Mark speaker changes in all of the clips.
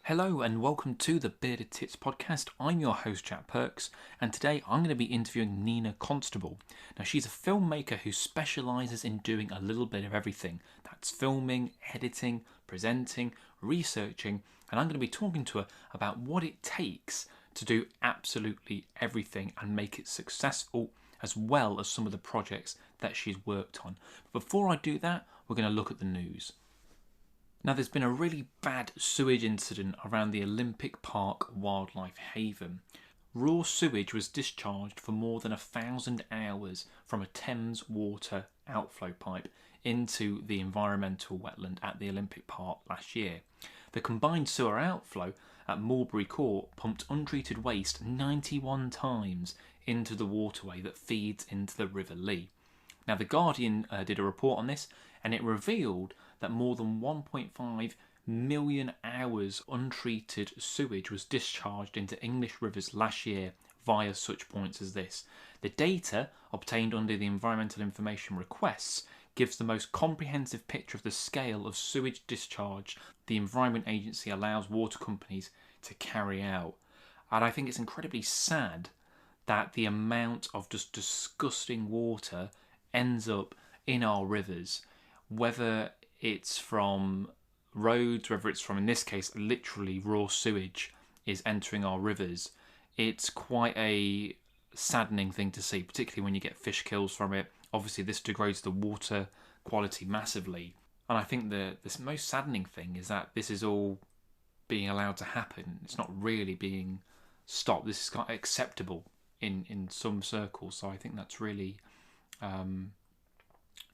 Speaker 1: Hello and welcome to the Bearded Tits podcast. I'm your host, Jack Perks, and today I'm going to be interviewing Nina Constable. Now, she's a filmmaker who specialises in doing a little bit of everything. That's filming, editing, presenting, researching, and I'm going to be talking to her about what it takes to do absolutely everything and make it successful, as well as some of the projects that she's worked on. But before I do that, we're going to look at the news. Now, there's been a really bad sewage incident around the Olympic Park wildlife haven. Raw sewage was discharged for more than 1,000 hours from a Thames water outflow pipe into the environmental wetland at the Olympic Park last year. The combined sewer outflow at Mulberry Court pumped untreated waste 91 times into the waterway that feeds into the River Lee. Now, The Guardian did a report on this, and it revealed that more than 1.5 million hours untreated sewage was discharged into English rivers last year via such points as this. The data obtained under the Environmental Information Requests gives the most comprehensive picture of the scale of sewage discharge the Environment Agency allows water companies to carry out. And I think it's incredibly sad that the amount of just disgusting water ends up in our rivers, whether it's from roads, whether it's from, in this case, literally raw sewage is entering our rivers. It's quite a saddening thing to see, particularly when you get fish kills from it. Obviously, this degrades the water quality massively. And I think the most saddening thing is that this is all being allowed to happen. It's not really being stopped. This is kind of acceptable in some circles. So I think that's really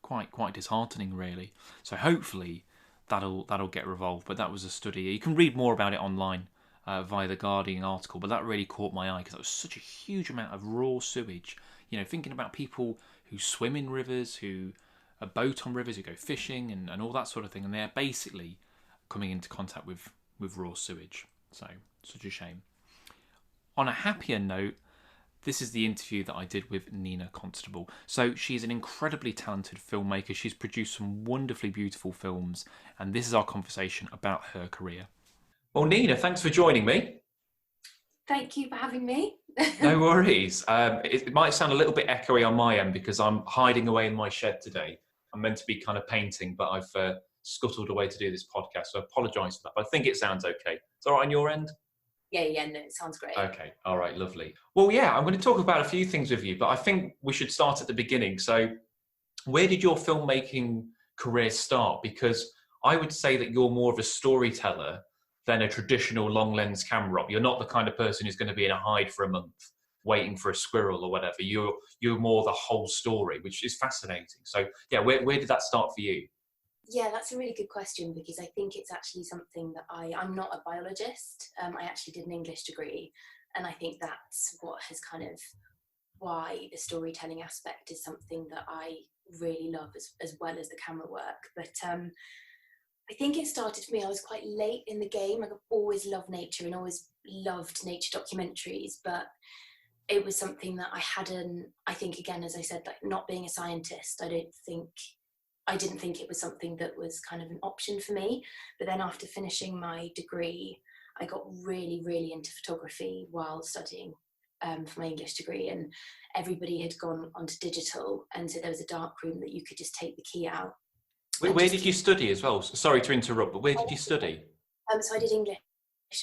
Speaker 1: quite disheartening, really. So hopefully that'll get revolved. But that was a study. You can read more about it online via the Guardian article. But that really caught my eye because that was such a huge amount of raw sewage. You know, thinking about people who swim in rivers, who boat on rivers, who go fishing, and all that sort of thing, and they're basically coming into contact with raw sewage. So such a shame. On a happier note, this is the interview that I did with Nina Constable. So she's an incredibly talented filmmaker. She's produced some wonderfully beautiful films, and this is our conversation about her career. Well, Nina, thanks for joining me.
Speaker 2: Thank you for having me.
Speaker 1: No worries. It might sound a little bit echoey on my end because I'm hiding away in my shed today. I'm meant to be kind of painting, but I've scuttled away to do this podcast, so I apologise for that. But I think it sounds okay. It's all right on your end?
Speaker 2: Yeah, no, it sounds great.
Speaker 1: Okay, all right, lovely. Well, yeah, I'm going to talk about a few things with you, but I think we should start at the beginning. So, where did your filmmaking career start? Because I would say that you're more of a storyteller than a traditional long lens camera op. You're not the kind of person who's going to be in a hide for a month waiting for a squirrel or whatever. You're more the whole story, which is fascinating. So, yeah, where did that start for you?
Speaker 2: Yeah, that's a really good question because I think it's actually something that I'm not a biologist. I actually did an English degree, and I think that's what has kind of why the storytelling aspect is something that I really love as well as the camera work. But I think it started for me, I was quite late in the game. I've always loved nature and always loved nature documentaries, but it was something that I think, again, as I said, like not being a scientist, I didn't think it was something that was kind of an option for me. But then after finishing my degree, I got really, really into photography while studying for my English degree, and everybody had gone onto digital. And so there was a dark room that you could just take the key out.
Speaker 1: Where did you study as well? Sorry to interrupt, but where did you study?
Speaker 2: So I did English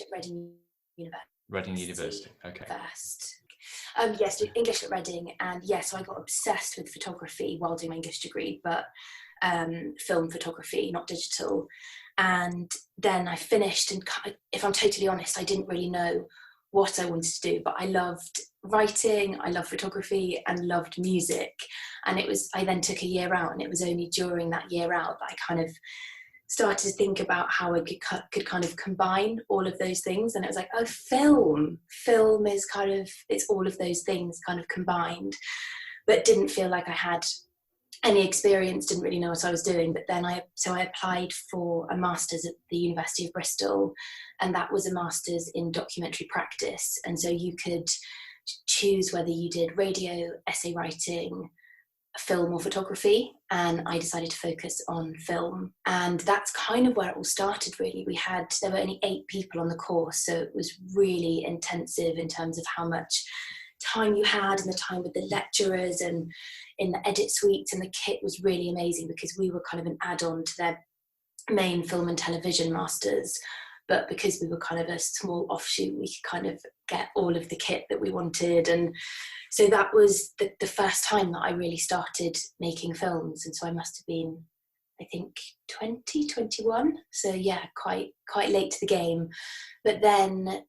Speaker 2: at Reading University.
Speaker 1: Reading University, okay.
Speaker 2: First. Yes, did English at Reading, and yes, so I got obsessed with photography while doing my English degree, but film photography, not digital. And then I finished, and if I'm totally honest, I didn't really know what I wanted to do, but I loved writing, I loved photography, and loved music. And I then took a year out, and it was only during that year out that I kind of started to think about how I could kind of combine all of those things. And it was like, oh, film is kind of, it's all of those things kind of combined, but didn't feel like I had any experience, didn't really know what I was doing. But then I applied for a master's at the University of Bristol, and that was a master's in documentary practice. And so you could choose whether you did radio, essay writing, film or photography, and I decided to focus on film. And that's kind of where it all started, really. There were only 8 people on the course, so it was really intensive in terms of how much time you had and the time with the lecturers and in the edit suites, and the kit was really amazing because we were kind of an add-on to their main film and television masters. But because we were kind of a small offshoot, we could kind of get all of the kit that we wanted. And so that was the first time that I really started making films. And so I must have been, I think, 21. So yeah, quite late to the game. But then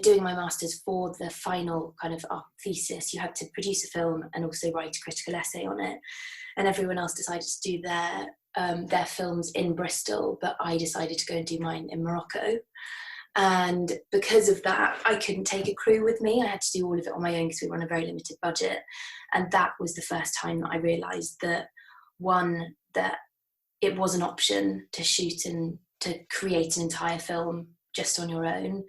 Speaker 2: doing my master's, for the final kind of thesis, you had to produce a film and also write a critical essay on it. And everyone else decided to do their films in Bristol, but I decided to go and do mine in Morocco. And because of that, I couldn't take a crew with me. I had to do all of it on my own because we were on a very limited budget. And that was the first time that I realised that, one, that it was an option to shoot and to create an entire film just on your own,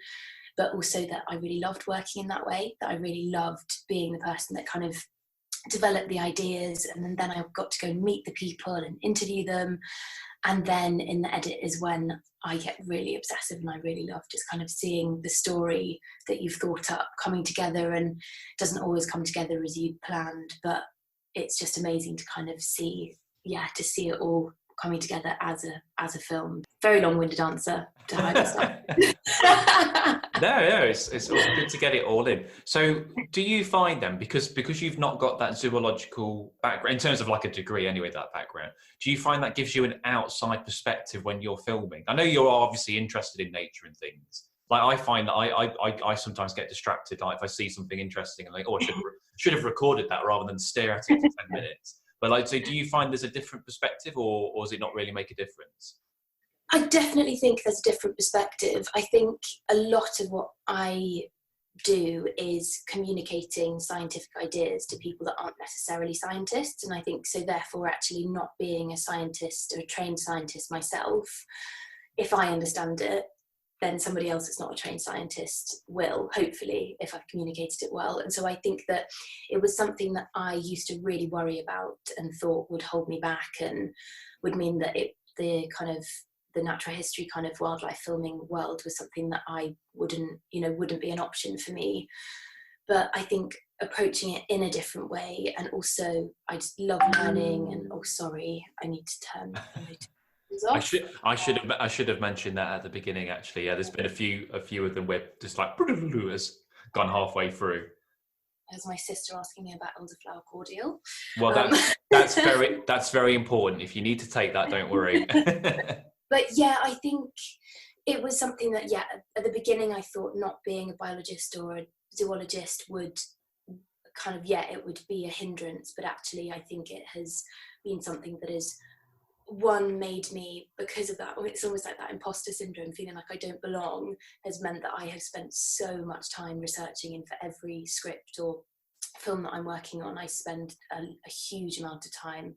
Speaker 2: but also that I really loved working in that way, that I really loved being the person that kind of develop the ideas, and then I got to go and meet the people and interview them. And then in the edit is when I get really obsessive, and I really love just kind of seeing the story that you've thought up coming together. And it doesn't always come together as you'd planned, but it's just amazing to kind of see it all coming together as a film. Very long-winded answer to how I start.
Speaker 1: No, it's good to get it all in. So do you find then, because you've not got that zoological background, in terms of like a degree anyway, that background, do you find that gives you an outside perspective when you're filming? I know you're obviously interested in nature and things. Like I find that I sometimes get distracted, like if I see something interesting and like, oh, I should have recorded that rather than stare at it for 10 minutes. But like, so do you find there's a different perspective, or does it not really make a difference?
Speaker 2: I definitely think there's a different perspective. I think a lot of what I do is communicating scientific ideas to people that aren't necessarily scientists. And I think so therefore, actually not being a scientist or a trained scientist myself, if I understand it, then somebody else that's not a trained scientist will, hopefully, if I've communicated it well. And so I think that it was something that I used to really worry about and thought would hold me back and would mean that the natural history kind of wildlife filming world was something that I wouldn't be an option for me. But I think approaching it in a different way, and also I just love learning. And sorry, I need to turn off.
Speaker 1: I should have mentioned that at the beginning. Actually, yeah, there's been a few of them where just like has gone halfway through.
Speaker 2: There's my sister asking me about elderflower cordial.
Speaker 1: Well, that's very important. If you need to take that, don't worry.
Speaker 2: But yeah, I think it was something that, at the beginning I thought not being a biologist or a zoologist would kind of, it would be a hindrance. But actually, I think it has been something that has, one, made me, because of that, it's almost like that imposter syndrome, feeling like I don't belong, has meant that I have spent so much time researching, and for every script or film that I'm working on, I spend a huge amount of time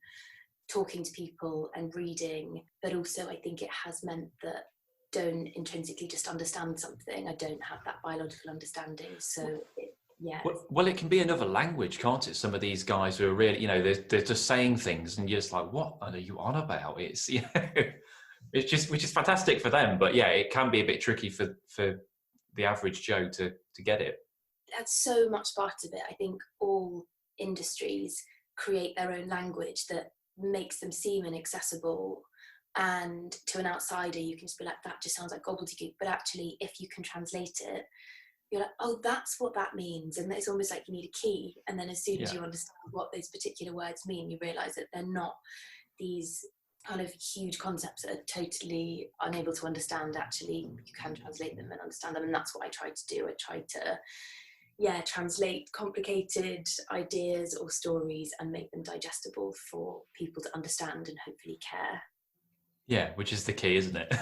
Speaker 2: talking to people and reading. But also I think it has meant that don't intrinsically just understand something. I don't have that biological understanding. So well,
Speaker 1: it can be another language, can't it? Some of these guys who are really, they're just saying things and you're just like, what are you on about? It's, it's just, which is fantastic for them. But yeah, it can be a bit tricky for the average Joe to get it.
Speaker 2: That's so much part of it. I think all industries create their own language that makes them seem inaccessible, and to an outsider you can just be like, that just sounds like gobbledygook. But actually, if you can translate it, you're like, oh, that's what that means. And it's almost like you need a key, and then as soon as you understand what those particular words mean, you realize that they're not these kind of huge concepts that are totally unable to understand. Actually, you can translate them and understand them. And that's what I tried to do. I tried to translate complicated ideas or stories and make them digestible for people to understand and hopefully care.
Speaker 1: Yeah, which is the key, isn't it?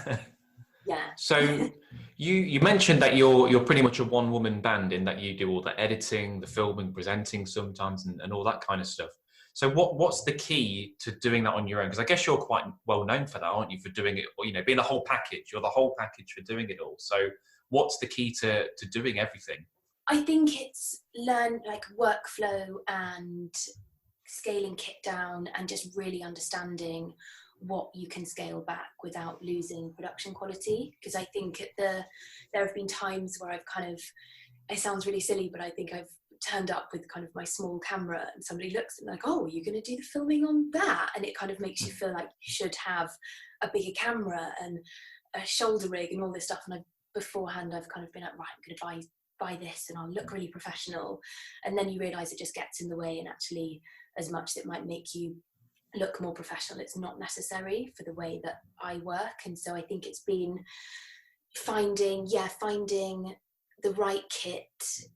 Speaker 2: Yeah.
Speaker 1: So you mentioned that you're pretty much a one-woman band, in that you do all the editing, the filming, presenting sometimes, and all that kind of stuff. So what's the key to doing that on your own? Because I guess you're quite well known for that, aren't you? For doing it, being the whole package. You're the whole package for doing it all. So what's the key to doing everything?
Speaker 2: I think it's workflow and scaling kit down and just really understanding what you can scale back without losing production quality. Because I think there have been times where I've kind of, it sounds really silly, but I think I've turned up with kind of my small camera and somebody looks and like, oh, you're going to do the filming on that? And it kind of makes you feel like you should have a bigger camera and a shoulder rig and all this stuff. And beforehand I've kind of been like, right, I'm going to buy this and I'll look really professional. And then you realise it just gets in the way, and actually as much as it might make you look more professional, it's not necessary for the way that I work. And so I think it's been finding the right kit,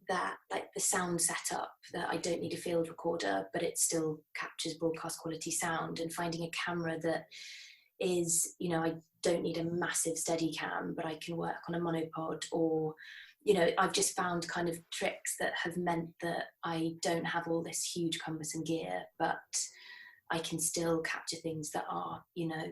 Speaker 2: that like the sound setup, that I don't need a field recorder but it still captures broadcast quality sound, and finding a camera that is, you know, I don't need a massive steady cam but I can work on a monopod, or you know, I've just found kind of tricks that have meant that I don't have all this huge cumbersome gear, but I can still capture things that are, you know,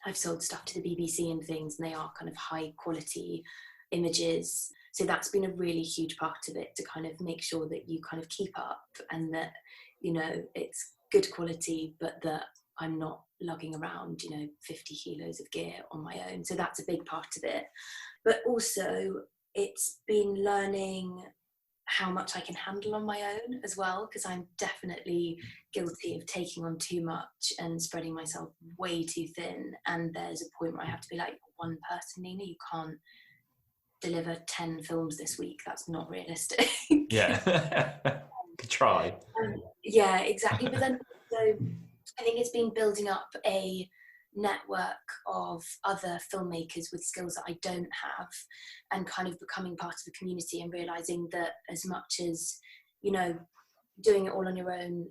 Speaker 2: I've sold stuff to the BBC and things, and they are kind of high quality images. So that's been a really huge part of it, to kind of make sure that you kind of keep up and that, you know, it's good quality, but that I'm not lugging around, you know, 50 kilos of gear on my own. So that's a big part of it. But also it's been learning how much I can handle on my own as well, because I'm definitely guilty of taking on too much and spreading myself way too thin. And there's a point where I have to be like, one person, Nina, you can't deliver 10 films this week. That's not realistic.
Speaker 1: Yeah. Could try.
Speaker 2: Yeah, exactly. But then so I think it's been building up a network of other filmmakers with skills that I don't have, and kind of becoming part of the community, and realizing that as much as, you know, doing it all on your own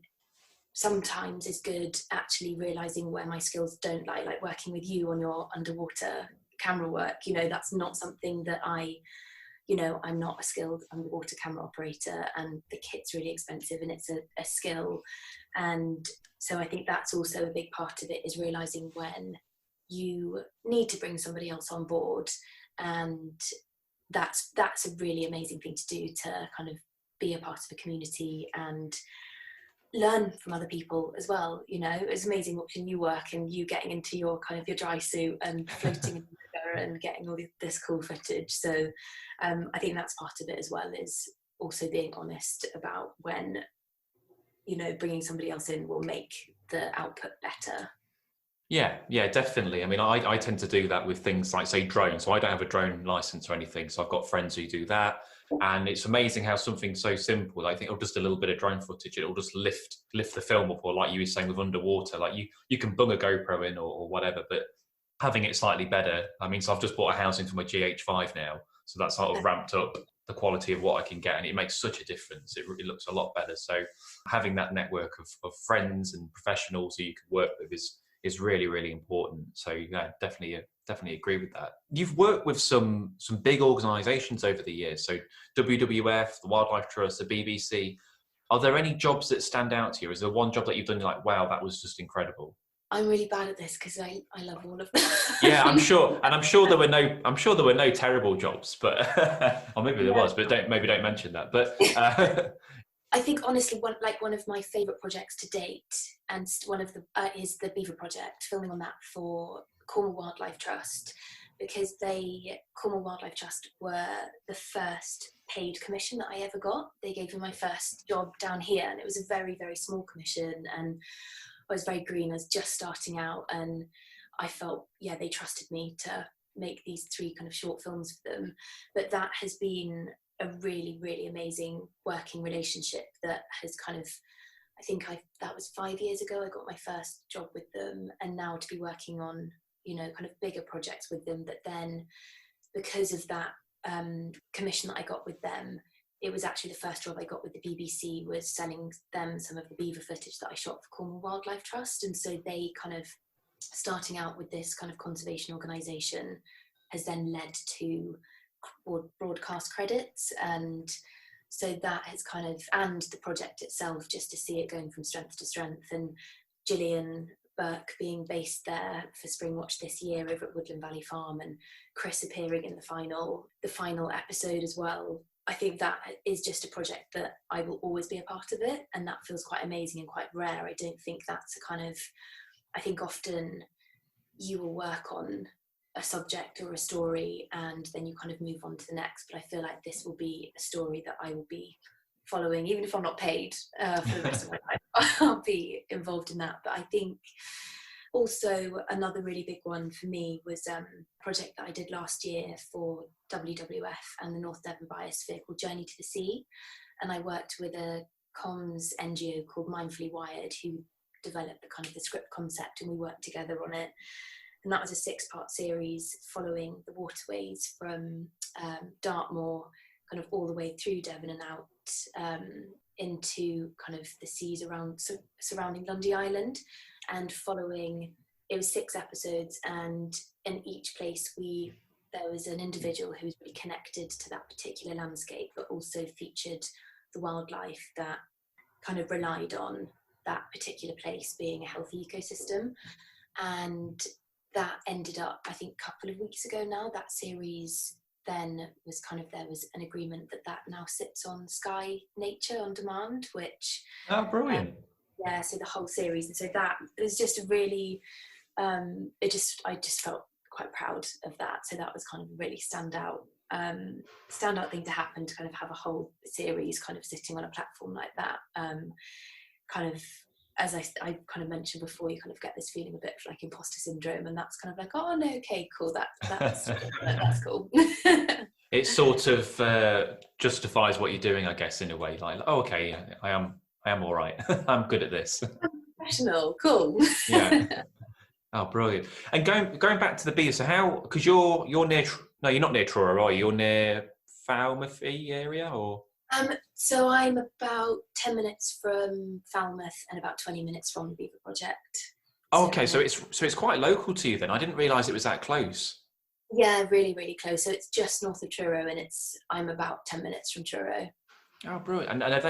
Speaker 2: sometimes is good, actually realizing where my skills don't lie, like working with you on your underwater camera work, you know, that's not something that you know, I'm not a skilled underwater camera operator, and the kit's really expensive and it's a skill. And so I think that's also a big part of it, is realizing when you need to bring somebody else on board. And that's a really amazing thing to do, to kind of be a part of a community and learn from other people as well. You know, it's amazing watching you work and you getting into your kind of your dry suit and floating in the river and getting all this cool footage. So I think that's part of it as well, is also being honest about when, you know, bringing somebody else in will make the output better.
Speaker 1: Yeah, definitely. I mean, I tend to do that with things like, say, drones. So I don't have a drone license or anything. So I've got friends who do that. And it's amazing how something so simple, I think, or just a little bit of drone footage, it'll just lift the film up. Or like you were saying with underwater, like you can bung a GoPro in or whatever, but having it slightly better. I mean, so I've just bought a housing for my GH5 now. So that's sort of ramped up the quality of what I can get, and it makes such a difference. It really looks a lot better. So having that network of friends and professionals who you can work with is really, really important. So yeah, definitely agree with that. You've worked with some big organisations over the years. So WWF, the Wildlife Trust, the BBC. Are there any jobs that stand out to you? Is there one job that you've done you're like, wow, that was just incredible?
Speaker 2: I'm really bad at this because I love all of them.
Speaker 1: Yeah, I'm sure, and I'm sure there were no terrible jobs, but or maybe there was, but don't mention that. But
Speaker 2: I think honestly, one of my favourite projects to date, and one of the is the Beaver Project, filming on that for Cornwall Wildlife Trust, because Cornwall Wildlife Trust were the first paid commission that I ever got. They gave me my first job down here, and it was a very, very small commission, and I was very green. I was just starting out, and I felt, yeah, they trusted me to make these 3 kind of short films for them. But that has been a really, really amazing working relationship that has kind of, I think that was 5 years ago I got my first job with them, and now to be working on, you know, kind of bigger projects with them, that then because of that commission that I got with them, it was actually the first job I got with the BBC, was selling them some of the beaver footage that I shot for Cornwall Wildlife Trust. And so they kind of, starting out with this kind of conservation organisation, has then led to broadcast credits. And so that has kind of, and the project itself, just to see it going from strength to strength, and Gillian Burke being based there for Spring Watch this year over at Woodland Valley Farm, and Chris appearing in the final episode as well. I think that is just a project that I will always be a part of it, and that feels quite amazing and quite rare. I don't think that's a kind of, I think often you will work on a subject or a story and then you kind of move on to the next, but I feel like this will be a story that I will be following, even if I'm not paid for the rest of my life. I'll be involved in that. But I think also another really big one for me was a project that I did last year for WWF and the North Devon Biosphere called Journey to the Sea. And I worked with a comms NGO called Mindfully Wired, who developed the kind of the script concept, and we worked together on it. And that was a 6-part series following the waterways from Dartmoor kind of all the way through Devon and out into kind of the seas around surrounding Lundy Island, and following, it was 6 episodes, and in each place there was an individual who was really connected to that particular landscape, but also featured the wildlife that kind of relied on that particular place being a healthy ecosystem. And that ended up, I think, a couple of weeks ago now, that series then was kind of, there was an agreement that now sits on Sky Nature on demand, which
Speaker 1: Oh, brilliant.
Speaker 2: yeah, so the whole series. And so that was just a really I just felt quite proud of that. So that was kind of a really standout thing to happen, to kind of have a whole series kind of sitting on a platform like that. Kind of, as I kind of mentioned before, you kind of get this feeling a bit of like imposter syndrome, and that's kind of like, oh no, okay, cool, that's that's cool.
Speaker 1: It sort of justifies what you're doing, I guess, in a way. Like, oh, okay, I am all right. I'm good at this.
Speaker 2: Professional, cool.
Speaker 1: Yeah. Oh, brilliant. And going back to the bees, so how? Because you're near. No, you're not near Truro, are you? You're near Falmouth area, or?
Speaker 2: So I'm about 10 minutes from Falmouth and about 20 minutes from the Beaver Project.
Speaker 1: Oh, okay, so it's quite local to you then. I didn't realise it was that close.
Speaker 2: Yeah, really, really close. So it's just north of Truro, and I'm about 10 minutes from Truro.
Speaker 1: Oh, brilliant. And are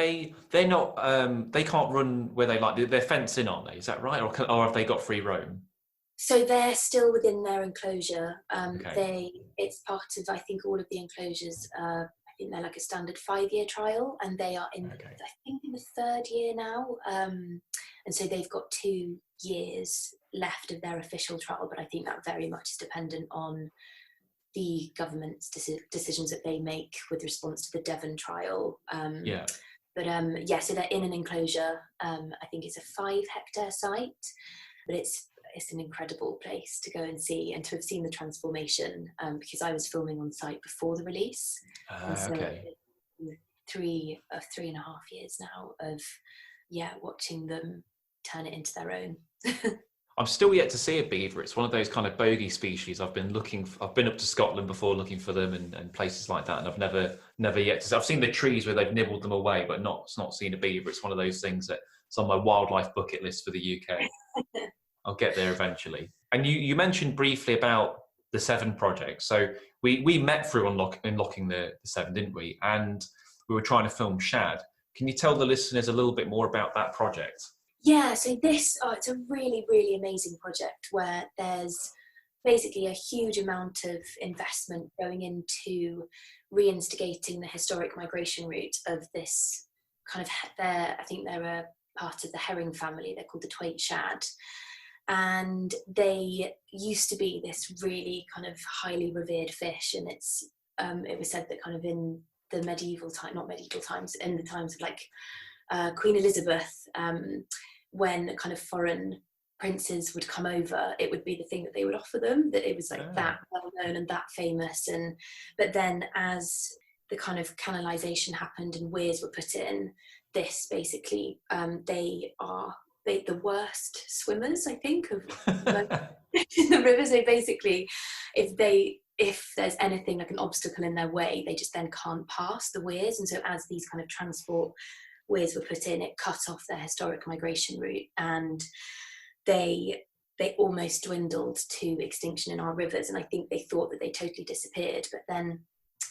Speaker 1: they're not, they can't run where they like, they're fenced in, aren't they? Is that right? Or have they got free roam?
Speaker 2: So they're still within their enclosure.
Speaker 1: Okay.
Speaker 2: It's part of, I think, all of the enclosures. I think they're like a standard 5-year trial, and they are in,
Speaker 1: Okay.
Speaker 2: I think, in the 3rd year now. And so they've got 2 years left of their official trial, but I think that very much is dependent on the government's decisions that they make with response to the Devon trial.
Speaker 1: Yeah.
Speaker 2: But yeah, so they're in an enclosure. I think it's a 5-hectare site, but it's an incredible place to go and see, and to have seen the transformation, because I was filming on site before the release. And so
Speaker 1: Okay.
Speaker 2: 3.5 years now of watching them turn it into their own.
Speaker 1: I'm still yet to see a beaver. It's one of those kind of bogey species. I've been up to Scotland before looking for them, and places like that, and I've never yet to see. I've seen the trees where they've nibbled them away, but not seen a beaver. It's one of those things that's on my wildlife bucket list for the UK. I'll get there eventually. And you mentioned briefly about the 7 project. So we met through unlocking the 7, didn't we? And we were trying to film Shad. Can you tell the listeners a little bit more about that project?
Speaker 2: Yeah, so it's a really, really amazing project where there's basically a huge amount of investment going into reinstigating the historic migration route of this kind of, I think they're a part of the herring family. They're called the Thwaite Shad. And they used to be this really kind of highly revered fish, and it was said that kind of in the not medieval times, in the times of like Queen Elizabeth, when kind of foreign princes would come over, it would be the thing that they would offer them, that it was like that well known and that famous. But then as the kind of canalisation happened and weirs were put in, this basically, they are the worst swimmers, I think, of the river. So basically, if there's anything like an obstacle in their way, they just then can't pass the weirs. And so as these kind of transport weirs were put in, it cut off their historic migration route, and they almost dwindled to extinction in our rivers. And I think they thought that they totally disappeared, but then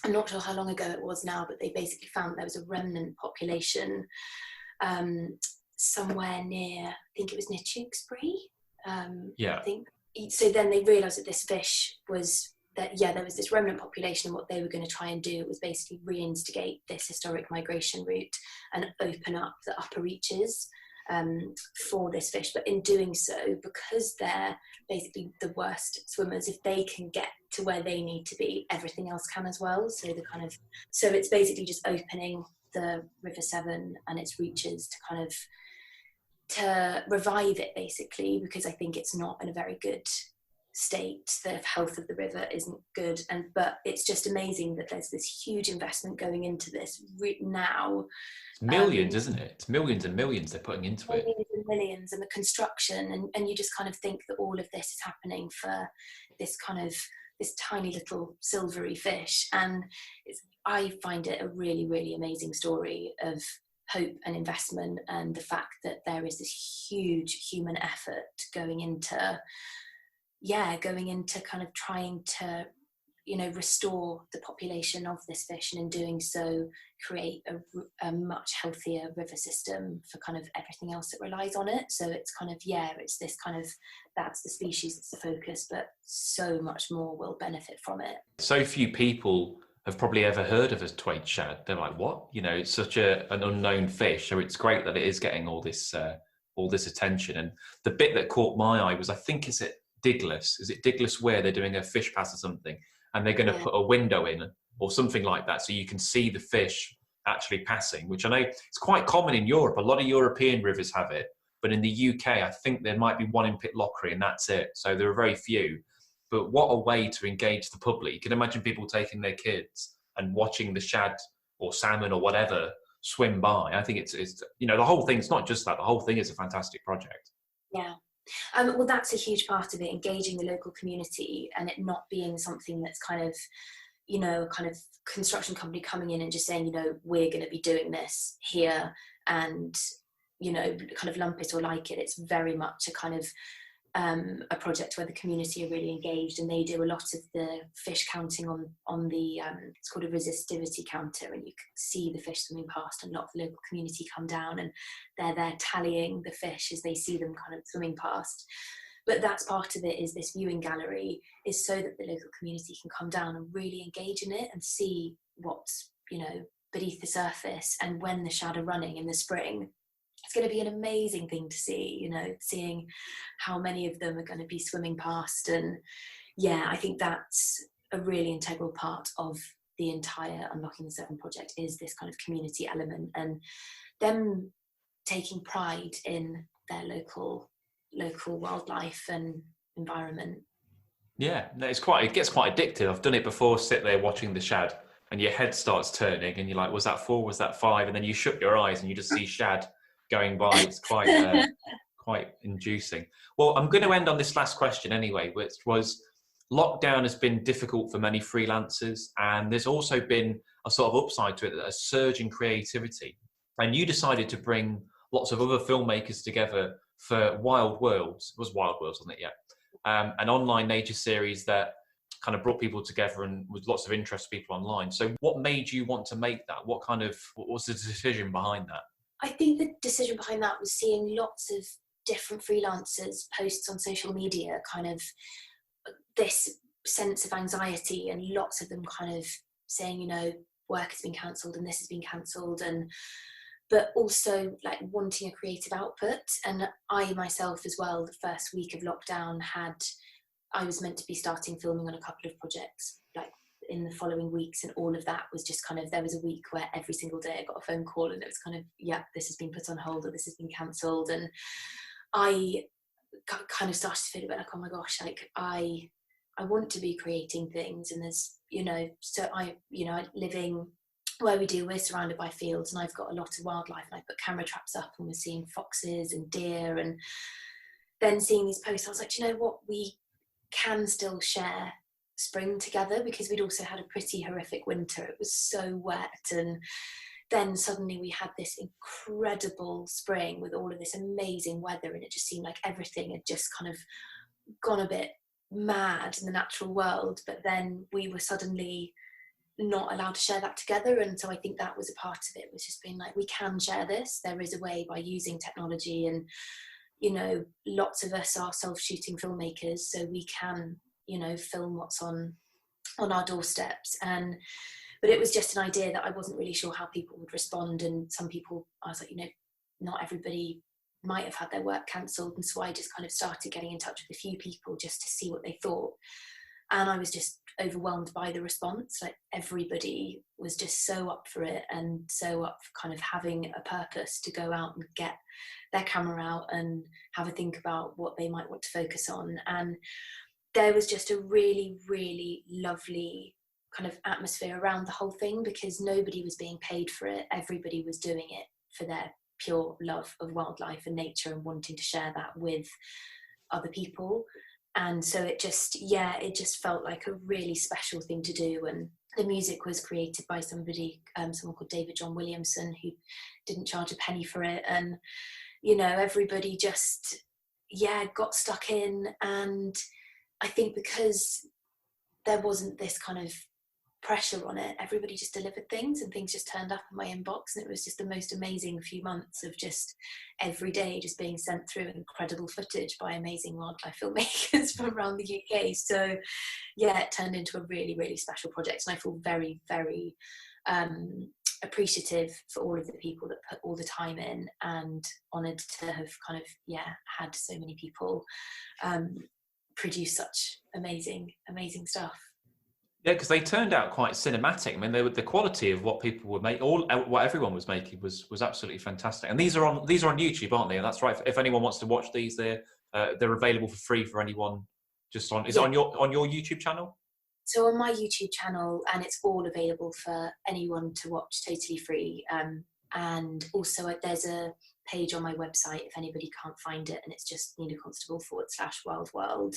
Speaker 2: I'm not sure how long ago it was now, but they basically found there was a remnant population somewhere near, I think it was near Tewkesbury.
Speaker 1: Yeah.
Speaker 2: I think. So then they realised that this fish was that, yeah, there was this remnant population, and what they were going to try and do was basically reinstigate this historic migration route and open up the upper reaches for this fish. But in doing so, because they're basically the worst swimmers, if they can get to where they need to be, everything else can as well. So it's basically just opening the River Severn and its reaches to revive it, basically, because I think it's not in a very good state. The health of the river isn't good, but it's just amazing that there's this huge investment going into this now.
Speaker 1: It's millions, isn't it? It's millions and millions they're putting into it.
Speaker 2: Millions and millions, and the construction, and you just kind of think that all of this is happening for this tiny little silvery fish. And I find it a really, really amazing story of hope and investment, and the fact that there is this huge human effort going into kind of trying to, restore the population of this fish, and in doing so create a much healthier river system for kind of everything else that relies on it. So it's kind of, it's this kind of, that's the species, it's the focus, but so much more will benefit from it.
Speaker 1: So few people have probably ever heard of a twait shad. They're like, what? It's such an unknown fish. So it's great that it is getting all this attention. And the bit that caught my eye was, I think, is it Diglas where they're doing a fish pass or something, and they're going to put a window in or something like that, so you can see the fish actually passing, which I know it's quite common in Europe. A lot of European rivers have it, but in the UK, I think there might be one in Pitlochry, and that's it. So there are very few. But what a way to engage the public. You can imagine people taking their kids and watching the shad or salmon or whatever swim by. I think it's the whole thing. It's not just that. The whole thing is a fantastic project.
Speaker 2: Yeah. Well, that's a huge part of it, engaging the local community, and it not being something that's kind of, kind of construction company coming in and just saying, we're going to be doing this here and, kind of lump it or like it. It's very much a kind of a project where the community are really engaged, and they do a lot of the fish counting on the it's called a resistivity counter, and you can see the fish swimming past, and a lot of the local community come down and they're there tallying the fish as they see them kind of swimming past. But that's part of it, is this viewing gallery is so that the local community can come down and really engage in it and see what's beneath the surface. And when the shad are running in the spring, it's going to be an amazing thing to see, seeing how many of them are going to be swimming past. And I think that's a really integral part of the entire Unlocking the Severn project, is this kind of community element and them taking pride in their local wildlife and environment.
Speaker 1: Yeah, no, it gets quite addictive. I've done it before, sit there watching the shad and your head starts turning and you're like, was that 4? Was that 5? And then you shut your eyes and you just see shad going by. It's quite inducing. Well, I'm going to end on this last question anyway, which was, lockdown has been difficult for many freelancers, and there's also been a sort of upside to it, a surge in creativity. And you decided to bring lots of other filmmakers together for Wild Worlds. It was Wild Worlds, wasn't it? Yeah. An online nature series that kind of brought people together and with lots of interest to people online. So what made you want to make that? What was the decision behind that?
Speaker 2: I think the decision behind that was seeing lots of different freelancers posts on social media, kind of this sense of anxiety, and lots of them kind of saying, work has been cancelled and this has been cancelled, but also like wanting a creative output. And I myself as well, the first week of lockdown, I was meant to be starting filming on a couple of projects like in the following weeks, and all of that was just kind of, there was a week where every single day I got a phone call and it was kind of, this has been put on hold or this has been cancelled. And I kind of started to feel a bit like, oh my gosh, like I want to be creating things, and there's, so living where we do, we're surrounded by fields, and I've got a lot of wildlife, and I put camera traps up and we're seeing foxes and deer, and then seeing these posts, I was like, you know what, we can still share spring together, because we'd also had a pretty horrific winter. It was so wet, and then suddenly we had this incredible spring with all of this amazing weather, and it just seemed like everything had just kind of gone a bit mad in the natural world. But then we were suddenly not allowed to share that together, and so I think that was a part of it, was just being like, we can share this. There is a way by using technology, and lots of us are self-shooting filmmakers, so we can film what's on on our doorsteps. But it was just an idea that I wasn't really sure how people would respond. And some people, I was like, not everybody might have had their work cancelled. And so I just kind of started getting in touch with a few people just to see what they thought. And I was just overwhelmed by the response. Like, everybody was just so up for it, and so up for kind of having a purpose to go out and get their camera out and have a think about what they might want to focus on. And there was just a really, really lovely kind of atmosphere around the whole thing, because nobody was being paid for it. Everybody was doing it for their pure love of wildlife and nature and wanting to share that with other people. And so it just felt like a really special thing to do. And the music was created by someone called David John Williamson, who didn't charge a penny for it. And everybody just got stuck in. And I think because there wasn't this kind of pressure on it, everybody just delivered things, and things just turned up in my inbox. And it was just the most amazing few months of just every day just being sent through incredible footage by amazing wildlife filmmakers from around the UK. So it turned into a really, really special project, and I feel very, very appreciative for all of the people that put all the time in, and honoured to have kind of had so many people produce such amazing stuff.
Speaker 1: Yeah, because they turned out quite cinematic. I mean, the quality of what people were making, what everyone was making, was absolutely fantastic. And these are on YouTube, aren't they? And that's right. If anyone wants to watch these, they're available for free for anyone. Just on, is it on your YouTube channel?
Speaker 2: So on my YouTube channel, and it's all available for anyone to watch totally free. And also there's a page on my website if anybody can't find it, and it's just Nina Constable /Wild World.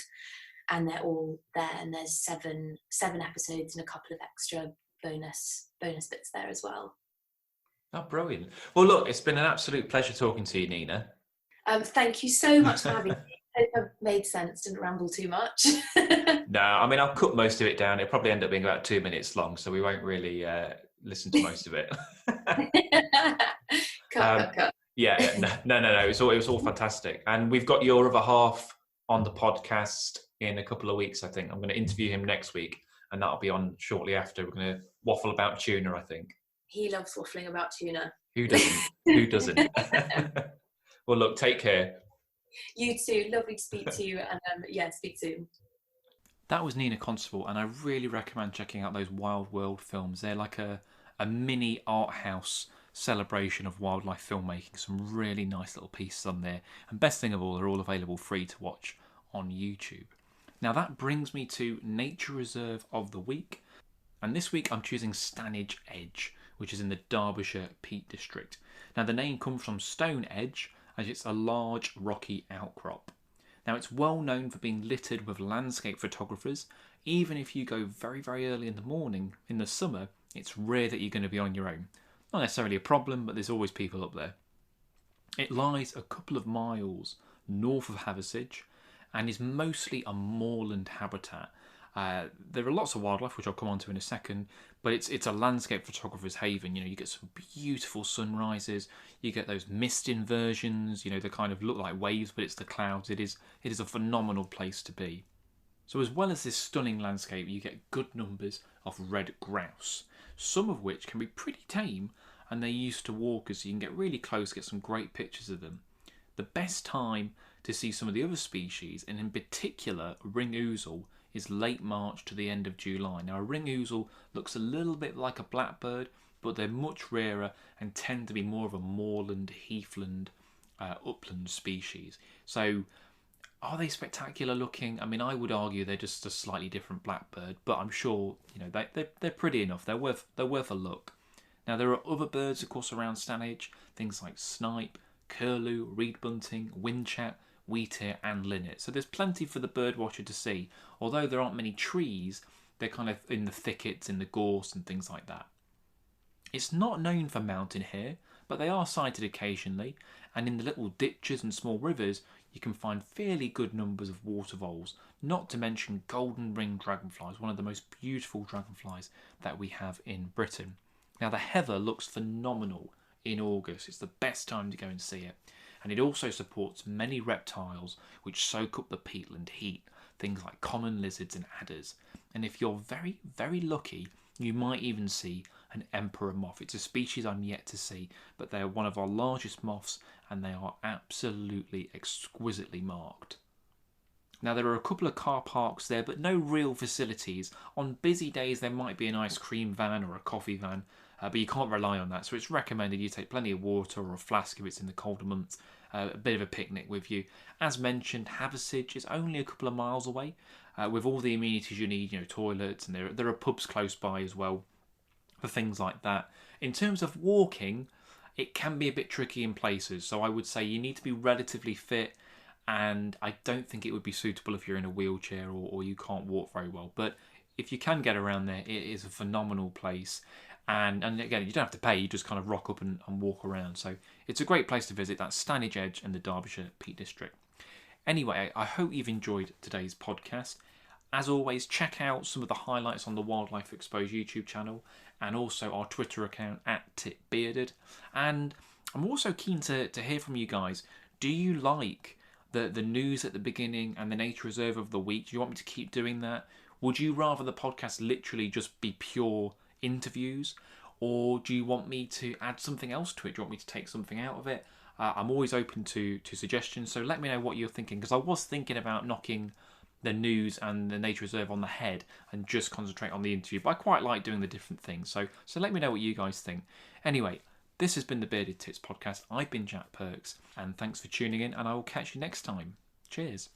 Speaker 2: And they're all there, and there's seven episodes and a couple of extra bonus bits there as well.
Speaker 1: Oh, brilliant. Well, look, it's been an absolute pleasure talking to you, Nina.
Speaker 2: Thank you so much for having me. I hope I've made sense, didn't ramble too much.
Speaker 1: No, I mean, I'll cut most of it down. It'll probably end up being about 2 minutes long, so we won't really listen to most of it.
Speaker 2: Cut.
Speaker 1: Yeah. No. It was all fantastic. And we've got your other half on the podcast in a couple of weeks, I think. I'm going to interview him next week, and that'll be on shortly after. We're going to waffle about tuna, I think.
Speaker 2: He loves waffling about tuna.
Speaker 1: Who doesn't? Who doesn't? Well, look, take care.
Speaker 2: You too. Lovely to speak to you, and speak soon.
Speaker 1: That was Nina Constable, and I really recommend checking out those Wild World films. They're like a mini art house celebration of wildlife filmmaking. Some really nice little pieces on there. And best thing of all, they're all available free to watch on YouTube. Now that brings me to Nature Reserve of the Week. And this week I'm choosing Stanage Edge, which is in the Derbyshire Peak District. Now the name comes from Stone Edge, as it's a large rocky outcrop. Now it's well known for being littered with landscape photographers. Even if you go very, very early in the morning in the summer, it's rare that you're going to be on your own. Not necessarily a problem, but there's always people up there. It lies a couple of miles north of Haversige and is mostly a moorland habitat. There are lots of wildlife, which I'll come on to in a second, but it's a landscape photographer's haven. You get some beautiful sunrises, you get those mist inversions, they kind of look like waves, but it's the clouds. It is a phenomenal place to be. So as well as this stunning landscape, you get good numbers of red grouse, some of which can be pretty tame, and they're used to walkers, so you can get really close, get some great pictures of them. The best time to see some of the other species, and in particular ring ouzel, is late March to the end of July. Now a ring ouzel looks a little bit like a blackbird, but they're much rarer and tend to be more of a moorland, heathland, upland species. So are they spectacular looking? I mean, I would argue they're just a slightly different blackbird, but I'm sure they're pretty enough. They're worth a look. Now there are other birds, of course, around Stanage, things like snipe, curlew, reed bunting, windchat, wheatear and linnet. So there's plenty for the birdwatcher to see. Although there aren't many trees, they're kind of in the thickets, in the gorse and things like that. It's not known for mountain hare, but they are sighted occasionally, and in the little ditches and small rivers you can find fairly good numbers of water voles, not to mention golden ringed dragonflies, one of the most beautiful dragonflies that we have in Britain. Now the heather looks phenomenal in August. It's the best time to go and see it. And it also supports many reptiles which soak up the peatland heat, things like common lizards and adders. And if you're very, very lucky, you might even see an emperor moth. It's a species I'm yet to see, but they're one of our largest moths and they are absolutely exquisitely marked. Now, there are a couple of car parks there, but no real facilities. On busy days, there might be an ice cream van or a coffee van, but you can't rely on that. So it's recommended you take plenty of water or a flask if it's in the colder months, a bit of a picnic with you. As mentioned, Haversige is only a couple of miles away, with all the amenities you need, toilets, and there are pubs close by as well for things like that. In terms of walking, it can be a bit tricky in places. So I would say you need to be relatively fit, and I don't think it would be suitable if you're in a wheelchair or you can't walk very well. But if you can get around there, it is a phenomenal place. And again, you don't have to pay, you just kind of rock up and walk around. So it's a great place to visit. That's Stanage Edge in the Derbyshire Peak District. Anyway, I hope you've enjoyed today's podcast. As always, check out some of the highlights on the Wildlife Exposed YouTube channel and also our Twitter account @TipBearded. And I'm also keen to hear from you guys. Do you like the news at the beginning and the nature reserve of the week? Do you want me to keep doing that? Would you rather the podcast literally just be pure interviews, or do you want me to add something else to it? Do you want me to take something out of it? I'm always open to suggestions, so let me know what you're thinking, because I was thinking about knocking the news and the nature reserve on the head and just concentrate on the interview, but I quite like doing the different things, so let me know what you guys think. Anyway, this has been the Bearded Tits podcast. I've been Jack Perks, and thanks for tuning in, and I will catch you next time. Cheers.